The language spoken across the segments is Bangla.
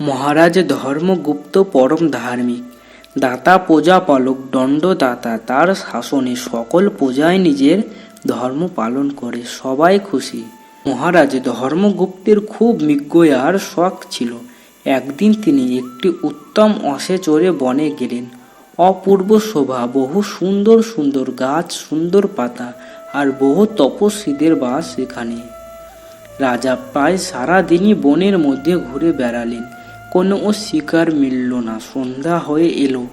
মহারাজ ধর্মগুপ্ত পরম ধার্মিক, দাতা প্রজাপালক দণ্ডদাতা। তার শাসনে সকল প্রজায় নিজের ধর্ম পালন করে, সবাই খুশি। মহারাজ ধর্মগুপ্তের খুব মৃগয়ার শখ ছিল। একদিন তিনি একটি উত্তম অশ্বে চড়ে বনে গেলেন। অপূর্ব শোভা, বহু সুন্দর সুন্দর গাছ, সুন্দর পাতা আর বহু তপস্বীদের বাস সেখানে। রাজা প্রায় সারাদিনই বনের মধ্যে ঘুরে বেড়ালেন, কোনো শিকার মিলল না। সন্ধ্যা হয়ে এলো।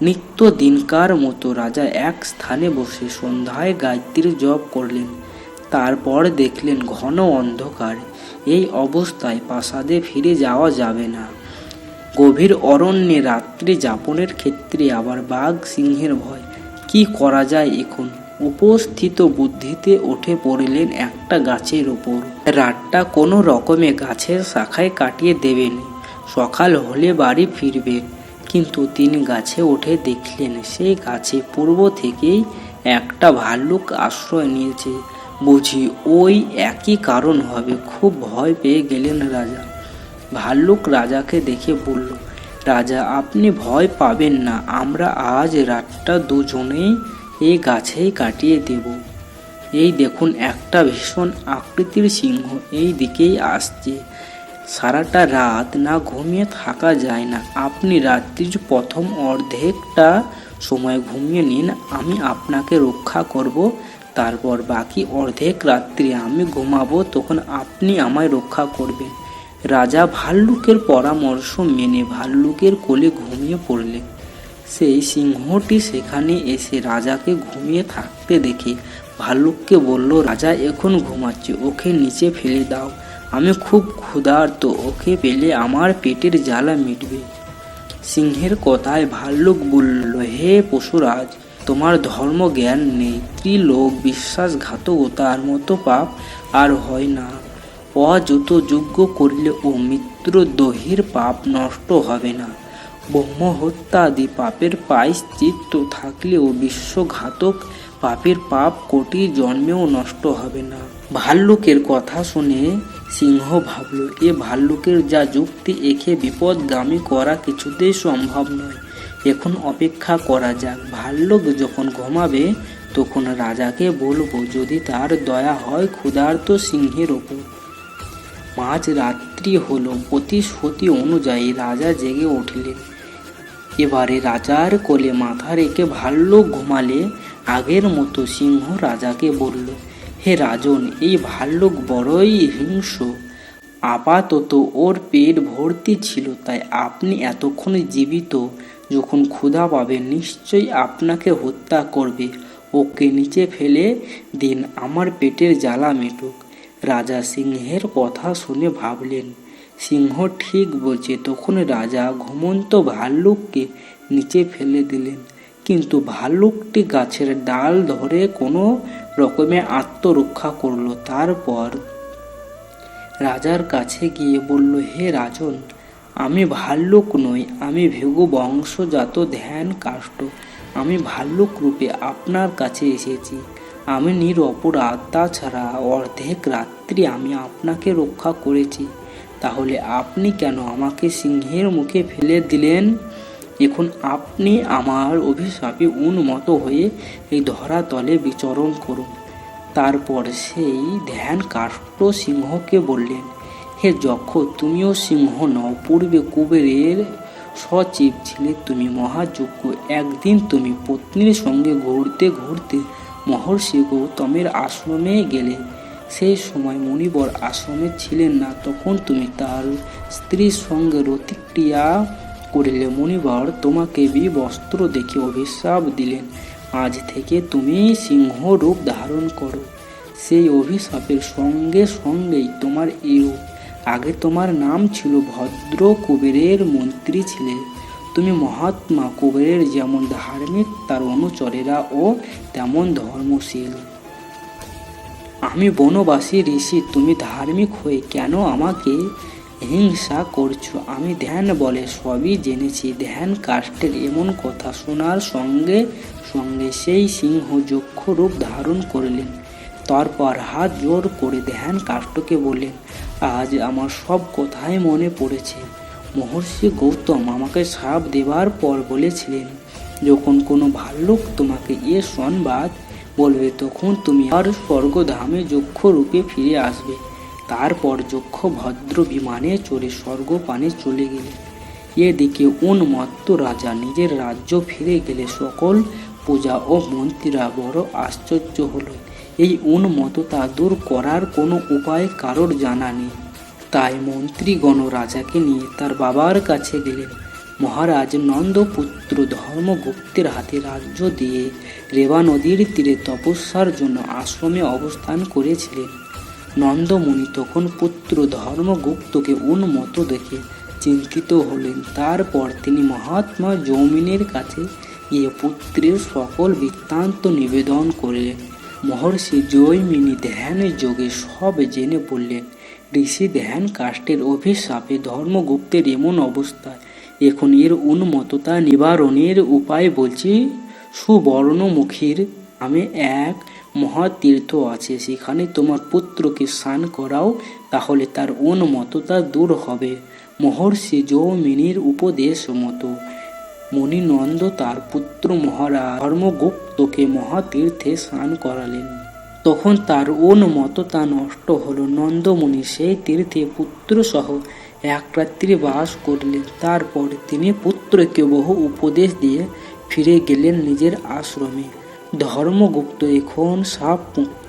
নিত্য দিনকার মতো রাজা এক স্থানে বসে সন্ধ্যায় গায়ত্রী জপ করলেন। তারপর দেখলেন ঘন অন্ধকার। এই অবস্থায় প্রাসাদে ফিরে যাওয়া যাবে না। গভীর অরণ্যে রাত্রি যাপনের ক্ষেত্রে আবার বাঘ সিংহের ভয়। কি করা যায় এখন? উপস্থিত বুদ্ধিতে উঠে পড়লেন একটা গাছের ওপর। রাতটা কোনো রকমে গাছের শাখায় কাটিয়ে দেবেন, সকাল হলে বাড়ি ফিরবেন। কিন্তু তিনি গাছে উঠে দেখলেন সেই গাছে পূর্ব থেকেই একটা ভাল্লুক আশ্রয় নিয়েছে। বুঝি ওই একই কারণ হবে। খুব ভয় পেয়ে গেলেন রাজা। ভাল্লুক রাজাকে দেখে বলল, রাজা আপনি ভয় পাবেন না, আমরা আজ রাতটা দুজনেই এই গাছেই কাটিয়ে দেব। এই দেখুন একটা ভীষণ আকৃতির সিংহ এই দিকেই আসছে। সারাটা রাত না ঘুমিয়ে থাকা যায় না। আপনি রাত্রির প্রথম অর্ধেকটা সময় ঘুমিয়ে নিন, আমি আপনাকে রক্ষা করব। তারপর বাকি অর্ধেক রাত্রি আমি ঘুমাবো, তখন আপনি আমায় রক্ষা করবেন। রাজা ভাল্লুকের পরামর্শ মেনে ভাল্লুকের কোলে ঘুমিয়ে পড়লেন। সেই সিংহটি সেখানে এসে রাজাকে ঘুমিয়ে থাকতে দেখে ভাল্লুককে বলল, রাজা এখন ঘুমাচ্ছে, ওকে নিচে ফেলে দাও। আমি খুব ক্ষুধার্ত, ওকে পেলে আমার পেটের জ্বালা মিটবে। সিংহের কথায় ভাল্লুক বলল, হে পশুরাজ, তোমার ধর্ম জ্ঞান নেই। ত্রিলোক বিশ্বাসঘাতকতার মতো পাপ আর হয় না। অযত যজ্ঞ করলে ও মিত্রদ্রোহীর পাপ নষ্ট হবে না। ব্রহ্মহত্যাদি পাপের প্রায়শ্চিত্ত থাকলেও বিশ্বঘাতক পাপের পাপ কোটি জন্মেও নষ্ট হবে না। ভাল্লুকের কথা শুনে সিংহ ভাবল, এ ভাল্লুকের যা যুক্তি, একে বিপদগামী করা কিছুতেই সম্ভব নয়। এখন অপেক্ষা করা যাক। ভাল্লুক যখন ঘুমাবে তখন রাজাকে বলবো, যদি তার দয়া হয় ক্ষুধার্ত সিংহের ওপর। মাঝ রাত্রি হলো। প্রতিশ্রুতি অনুযায়ী রাজা জেগে উঠলেন। এবারে রাজার কোলে মাথা রেখে ভাল্লুক ঘুমালে আগের মতো সিংহ রাজাকে বলল, হে রাজন, এই ভাল্লুক বড়ই হিংস্র। আপাতত ওর পেট ভর্তি ছিল, তাই আপনি এতক্ষণ জীবিত। যখন ক্ষুধা পাবে নিশ্চয়ই আপনাকে হত্যা করবে। ওকে নিচে ফেলে দিন, আমার পেটের জ্বালা মিটুক। রাজা সিংহের কথা শুনে ভাবলেন, সিংহ ঠিক বলছে। তখন রাজা ঘুমন্ত ভাল্লুককে নিচে ফেলে দিলেন। কিন্তু ভাল্লুকটি গাছের ডাল ধরে কোনো রকমে আত্মরক্ষা করল। তারপর রাজার কাছে গিয়ে বলল, হে রাজন, আমি ভাল্লুক নই, আমি ভৃগু বংশজাত ধ্যান কাষ্ঠ। আমি ভাল্লুক রূপে আপনার কাছে এসেছি। আমি নিরপরাধ। তাছাড়া অর্ধেক রাত্রি আমি আপনাকে রক্ষা করেছি। তাহলে আপনি কেন আমাকে সিংহের মুখে ফেলে দিলেন? এখন আপনি আমার অভিশাপে উন্মত্ত হয়ে এই ধরাতলে বিচরণ করুন। তারপর সেই ধ্যান কাষ্ঠ সিংহকে বললেন, হে যক্ষ, তুমিও সিংহ নও। পূর্বে কুবেরের সচিব ছিলে তুমি, মহাযোগ্য। একদিন তুমি পত্নীর সঙ্গে ঘুরতে ঘুরতে মহর্ষি গৌতমের আশ্রমে গেলে। সেই সময় মুনিবর আশ্রমে ছিলেন না। তখন তুমি তার স্ত্রীর সঙ্গে রতিক্রিয়া করিলে। মুনিবর তোমাকে বিবস্ত্র দেখে অভিশাপ দিলেন, আজ থেকে তুমি সিংহ রূপ ধারণ করো। সেই অভিশাপের সঙ্গে সঙ্গেই তোমার এই রূপ। আগে তোমার নাম ছিল ভদ্র, কুবেরের মন্ত্রী ছিলে। তুমি মহাত্মা। কুবেরের যেমন ধার্মিক, তার অনুচরেরাও তেমন ধর্মশীল। আমি বনবাসী ঋষি, তুমি ধার্মিক হয়ে কেন আমাকে হিংসা করছো? আমি ধ্যান বলে সবই জেনেছি। ধ্যান কাষ্ঠের এমন কথা শোনার সঙ্গে সঙ্গে সেই সিংহ যক্ষ রূপ ধারণ করলেন। তারপর হাত জোর করে ধ্যান কাষ্ঠকে বললেন, আজ আমার সব কথাই মনে পড়েছে। মহর্ষি গৌতম আমাকে শাপ দেবার পর বলেছিলেন, যখন কোনো ভাল্লুক তোমাকে এ সংবাদ বলবে তখন তুমি আর স্বর্গধামে যক্ষ রূপে ফিরে আসবে। তারপর যক্ষ ভদ্র বিমানে চড়ে স্বর্গপানে চলে গেলেন। এদিকে উন্মত্ত রাজা নিজের রাজ্য ফিরে গেলে সকল প্রজা ও মন্ত্রীরা বড় আশ্চর্য হলো। এই উন্মত্ততা দূর করার কোনো উপায় কারোর জানা নেই। তাই মন্ত্রীগণ রাজাকে নিয়ে তার বাবার কাছে গেলেন। মহারাজ নন্দপুত্র ধর্মগুপ্তের হাতে রাজ্য দিয়ে রেবা নদীর তীরে তপস্যার জন্য আশ্রমে অবস্থান করেছিলেন। নন্দমুনি তখন পুত্র ধর্মগুপ্তকে উন্মত্ত দেখে চিন্তিত হলেন। তারপর তিনি মহাত্মা জৌমিনের কাছে গিয়ে পুত্রের সকল বৃত্তান্ত নিবেদন করলেন। মহর্ষি জৈমিনী ধ্যান যোগে সব জেনে বললেন, ঋষি ধ্যান কাষ্টের অভিশাপে ধর্মগুপ্তের এমন অবস্থা, এখন এর উন্মত্ততা নিবারণের উপায় বলছি। সুবর্ণমুখীর নামে এক মহাতীর্থ আছে, সেখানে তোমার পুত্রকে স্নান করাও, তাহলে তার উন্মত্ততা দূর হবে। মহর্ষি জৌমিনীর উপদেশ মতো মুনিনন্দ তার পুত্র মহারাজ ধর্মগুপ্তকে মহাতীর্থে স্নান করালেন। তখন তার উন্মত্ততা নষ্ট হলো। নন্দমুনি সেই তীর্থে পুত্র সহ এক রাত্রি বাস করলেন। তারপর তিনি পুত্রকে বহু উপদেশ দিয়ে ফিরে গেলেন নিজের আশ্রমে। ধর্মগুপ্ত এখন সাপ মুক্ত